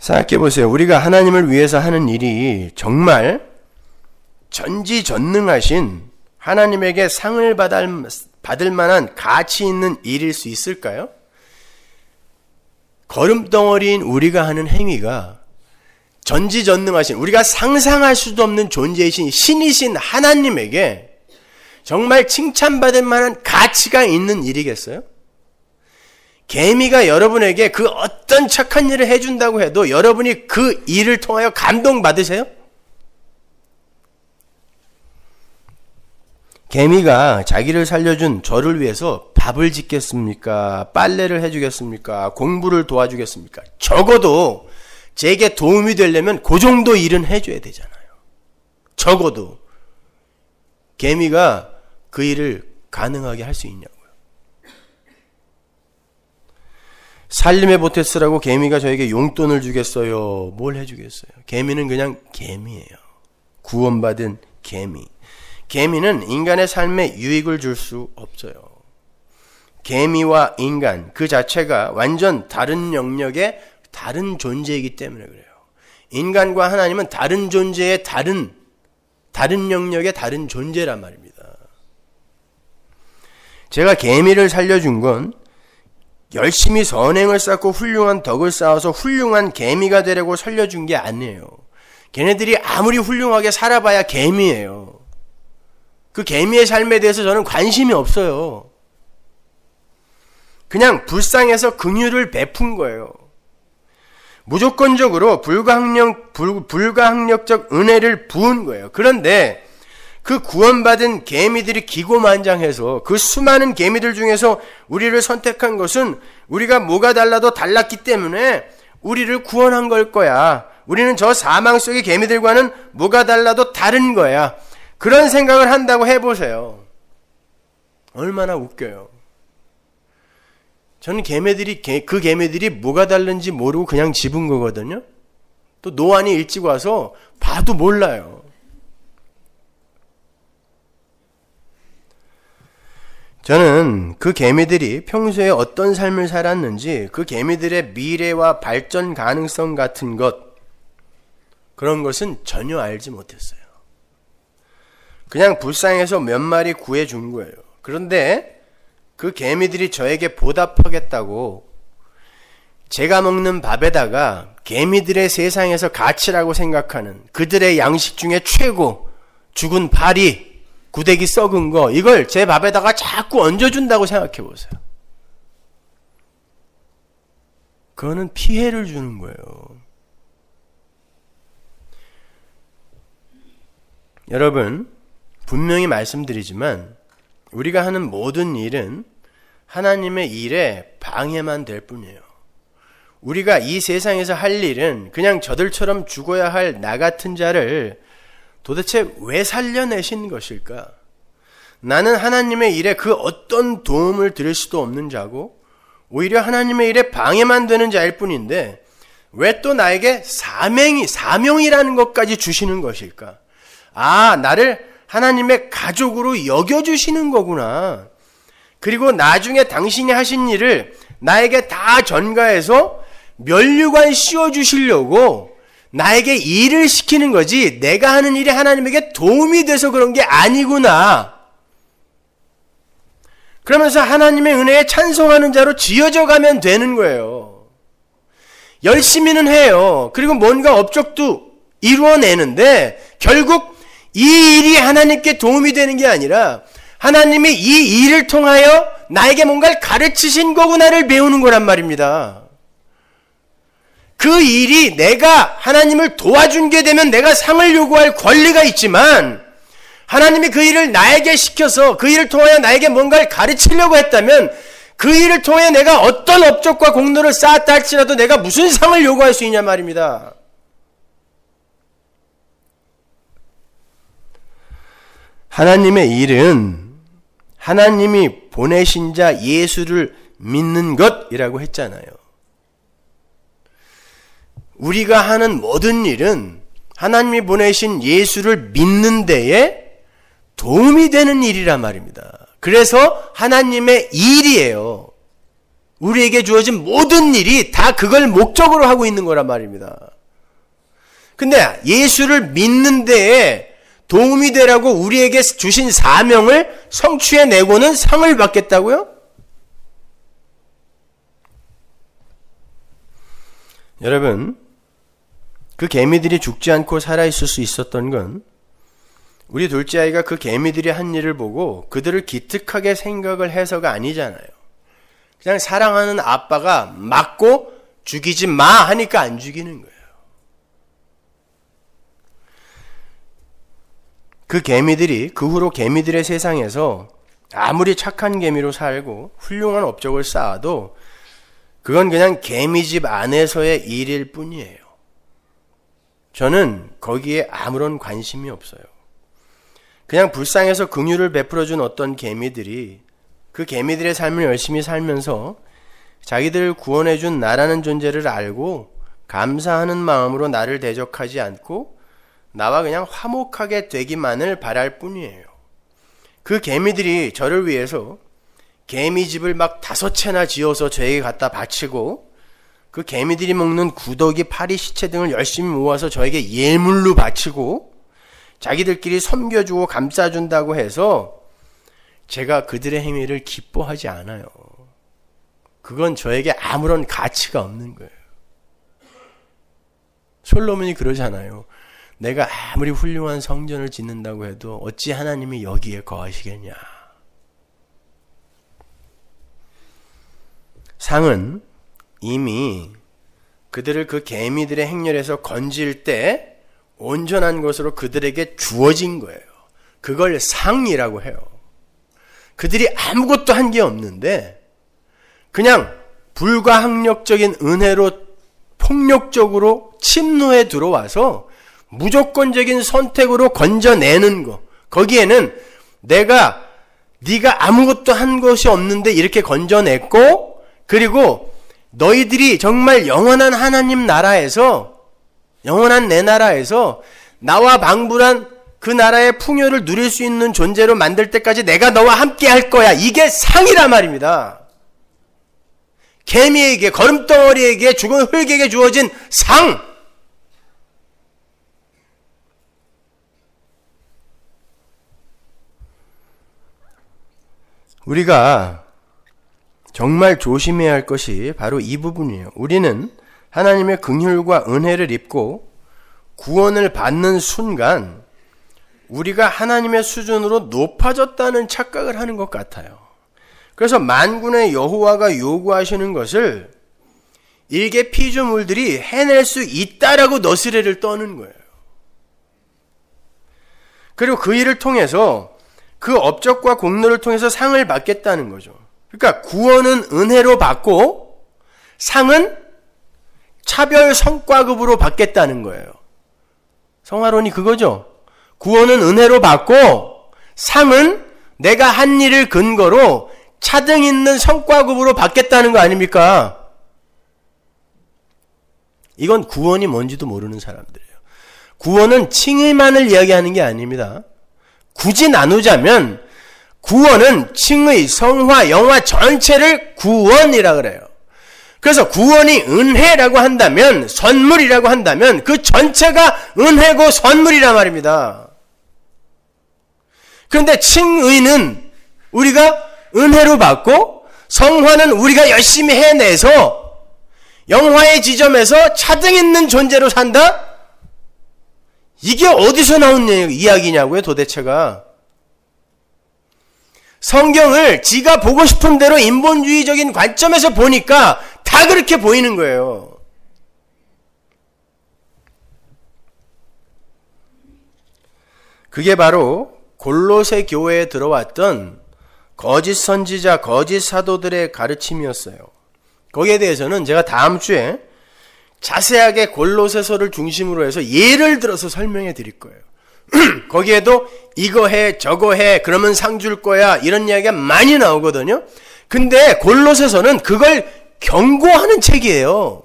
생각해 보세요. 우리가 하나님을 위해서 하는 일이 정말 전지전능하신 하나님에게 상을 받을 만한 가치 있는 일일 수 있을까요? 거름덩어리인 우리가 하는 행위가 전지전능하신, 우리가 상상할 수도 없는 존재이신 신이신 하나님에게 정말 칭찬받을 만한 가치가 있는 일이겠어요? 개미가 여러분에게 그 어떤 착한 일을 해준다고 해도 여러분이 그 일을 통하여 감동받으세요? 개미가 자기를 살려준 저를 위해서 밥을 짓겠습니까? 빨래를 해주겠습니까? 공부를 도와주겠습니까? 적어도 제게 도움이 되려면 그 정도 일은 해줘야 되잖아요. 적어도 개미가 그 일을 가능하게 할 수 있냐고요. 살림에 보태쓰라고 개미가 저에게 용돈을 주겠어요? 뭘 해주겠어요? 개미는 그냥 개미예요. 구원받은 개미. 개미는 인간의 삶에 유익을 줄 수 없어요. 개미와 인간 그 자체가 완전 다른 영역의 다른 존재이기 때문에 그래요. 인간과 하나님은 다른 존재의 다른 영역의 다른 존재란 말입니다. 제가 개미를 살려준 건 열심히 선행을 쌓고 훌륭한 덕을 쌓아서 훌륭한 개미가 되려고 살려준 게 아니에요. 걔네들이 아무리 훌륭하게 살아봐야 개미예요. 그 개미의 삶에 대해서 저는 관심이 없어요. 그냥 불쌍해서 긍휼을 베푼 거예요. 무조건적으로 불가항력적 은혜를 부은 거예요. 그런데 그 구원받은 개미들이 기고만장해서 그 수많은 개미들 중에서 우리를 선택한 것은 우리가 뭐가 달라도 달랐기 때문에 우리를 구원한 걸 거야. 우리는 저 사망 속의 개미들과는 뭐가 달라도 다른 거야. 그런 생각을 한다고 해보세요. 얼마나 웃겨요. 저는 그 개미들이 뭐가 다른지 모르고 그냥 집은 거거든요. 또 노안이 일찍 와서 봐도 몰라요. 저는 그 개미들이 평소에 어떤 삶을 살았는지, 그 개미들의 미래와 발전 가능성 같은 것, 그런 것은 전혀 알지 못했어요. 그냥 불쌍해서 몇 마리 구해준 거예요. 그런데 그 개미들이 저에게 보답하겠다고 제가 먹는 밥에다가 개미들의 세상에서 가치라고 생각하는 그들의 양식 중에 최고, 죽은 파리, 구데기 썩은 거, 이걸 제 밥에다가 자꾸 얹어준다고 생각해 보세요. 그거는 피해를 주는 거예요. 여러분, 분명히 말씀드리지만 우리가 하는 모든 일은 하나님의 일에 방해만 될 뿐이에요. 우리가 이 세상에서 할 일은 그냥 저들처럼 죽어야 할 나 같은 자를 도대체 왜 살려내신 것일까? 나는 하나님의 일에 그 어떤 도움을 드릴 수도 없는 자고 오히려 하나님의 일에 방해만 되는 자일 뿐인데 왜 또 나에게 사명이라는 것까지 주시는 것일까? 아, 나를 하나님의 가족으로 여겨주시는 거구나. 그리고 나중에 당신이 하신 일을 나에게 다 전가해서 면류관 씌워주시려고 나에게 일을 시키는 거지, 내가 하는 일이 하나님에게 도움이 돼서 그런 게 아니구나. 그러면서 하나님의 은혜에 찬송하는 자로 지어져 가면 되는 거예요. 열심히는 해요. 그리고 뭔가 업적도 이루어내는데 결국 이 일이 하나님께 도움이 되는 게 아니라 하나님이 이 일을 통하여 나에게 뭔가를 가르치신 거구나를 배우는 거란 말입니다. 그 일이 내가 하나님을 도와준 게 되면 내가 상을 요구할 권리가 있지만 하나님이 그 일을 나에게 시켜서 그 일을 통하여 나에게 뭔가를 가르치려고 했다면 그 일을 통해 내가 어떤 업적과 공로를 쌓았다 할지라도 내가 무슨 상을 요구할 수 있냐 말입니다. 하나님의 일은 하나님이 보내신 자 예수를 믿는 것이라고 했잖아요. 우리가 하는 모든 일은 하나님이 보내신 예수를 믿는 데에 도움이 되는 일이란 말입니다. 그래서 하나님의 일이에요. 우리에게 주어진 모든 일이 다 그걸 목적으로 하고 있는 거란 말입니다. 근데 예수를 믿는 데에 도움이 되라고 우리에게 주신 사명을 성취해내고는 상을 받겠다고요? 여러분, 그 개미들이 죽지 않고 살아있을 수 있었던 건 우리 둘째 아이가 그 개미들이 한 일을 보고 그들을 기특하게 생각을 해서가 아니잖아요. 그냥 사랑하는 아빠가 맞고 죽이지 마 하니까 안 죽이는 거예요. 그 개미들이 그 후로 개미들의 세상에서 아무리 착한 개미로 살고 훌륭한 업적을 쌓아도 그건 그냥 개미집 안에서의 일일 뿐이에요. 저는 거기에 아무런 관심이 없어요. 그냥 불쌍해서 긍휼을 베풀어준 어떤 개미들이 그 개미들의 삶을 열심히 살면서 자기들을 구원해준 나라는 존재를 알고 감사하는 마음으로 나를 대적하지 않고 나와 그냥 화목하게 되기만을 바랄 뿐이에요. 그 개미들이 저를 위해서 개미집을 막 5채나 지어서 저에게 갖다 바치고 그 개미들이 먹는 구더기, 파리, 시체 등을 열심히 모아서 저에게 예물로 바치고 자기들끼리 섬겨주고 감싸준다고 해서 제가 그들의 행위를 기뻐하지 않아요. 그건 저에게 아무런 가치가 없는 거예요. 솔로몬이 그러잖아요. 내가 아무리 훌륭한 성전을 짓는다고 해도 어찌 하나님이 여기에 거하시겠냐. 상은 이미 그들을 그 개미들의 행렬에서 건질 때 온전한 것으로 그들에게 주어진 거예요. 그걸 상이라고 해요. 그들이 아무것도 한 게 없는데 그냥 불가항력적인 은혜로 폭력적으로 침노에 들어와서 무조건적인 선택으로 건져내는 거. 거기에는 네가 아무것도 한 것이 없는데 이렇게 건져냈고, 그리고 너희들이 정말 영원한 하나님 나라에서, 영원한 내 나라에서 나와 방불한 그 나라의 풍요를 누릴 수 있는 존재로 만들 때까지 내가 너와 함께 할 거야. 이게 상이란 말입니다. 개미에게, 거름덩어리에게, 죽은 흙에게 주어진 상. 우리가 정말 조심해야 할 것이 바로 이 부분이에요. 우리는 하나님의 긍휼과 은혜를 입고 구원을 받는 순간 우리가 하나님의 수준으로 높아졌다는 착각을 하는 것 같아요. 그래서 만군의 여호와가 요구하시는 것을 일개 피조물들이 해낼 수 있다라고 너스레를 떠는 거예요. 그리고 그 일을 통해서 그 업적과 공로를 통해서 상을 받겠다는 거죠. 그러니까 구원은 은혜로 받고 상은 차별 성과급으로 받겠다는 거예요. 성화론이 그거죠. 구원은 은혜로 받고 상은 내가 한 일을 근거로 차등 있는 성과급으로 받겠다는 거 아닙니까? 이건 구원이 뭔지도 모르는 사람들이에요. 구원은 칭의만을 이야기하는 게 아닙니다. 굳이 나누자면 구원은 칭의, 성화, 영화 전체를 구원이라 그래요. 그래서 구원이 은혜라고 한다면, 선물이라고 한다면 그 전체가 은혜고 선물이란 말입니다. 그런데 칭의는 우리가 은혜로 받고 성화는 우리가 열심히 해내서 영화의 지점에서 차등 있는 존재로 산다? 이게 어디서 나온 이야기냐고요, 도대체가. 성경을 지가 보고 싶은 대로 인본주의적인 관점에서 보니까 다 그렇게 보이는 거예요. 그게 바로 골로새 교회에 들어왔던 거짓 선지자, 거짓 사도들의 가르침이었어요. 거기에 대해서는 제가 다음 주에 자세하게 골로새서를 중심으로 해서 예를 들어서 설명해 드릴 거예요. 거기에도 이거 해, 저거 해, 그러면 상 줄 거야, 이런 이야기가 많이 나오거든요. 근데 골로새서는 그걸 경고하는 책이에요.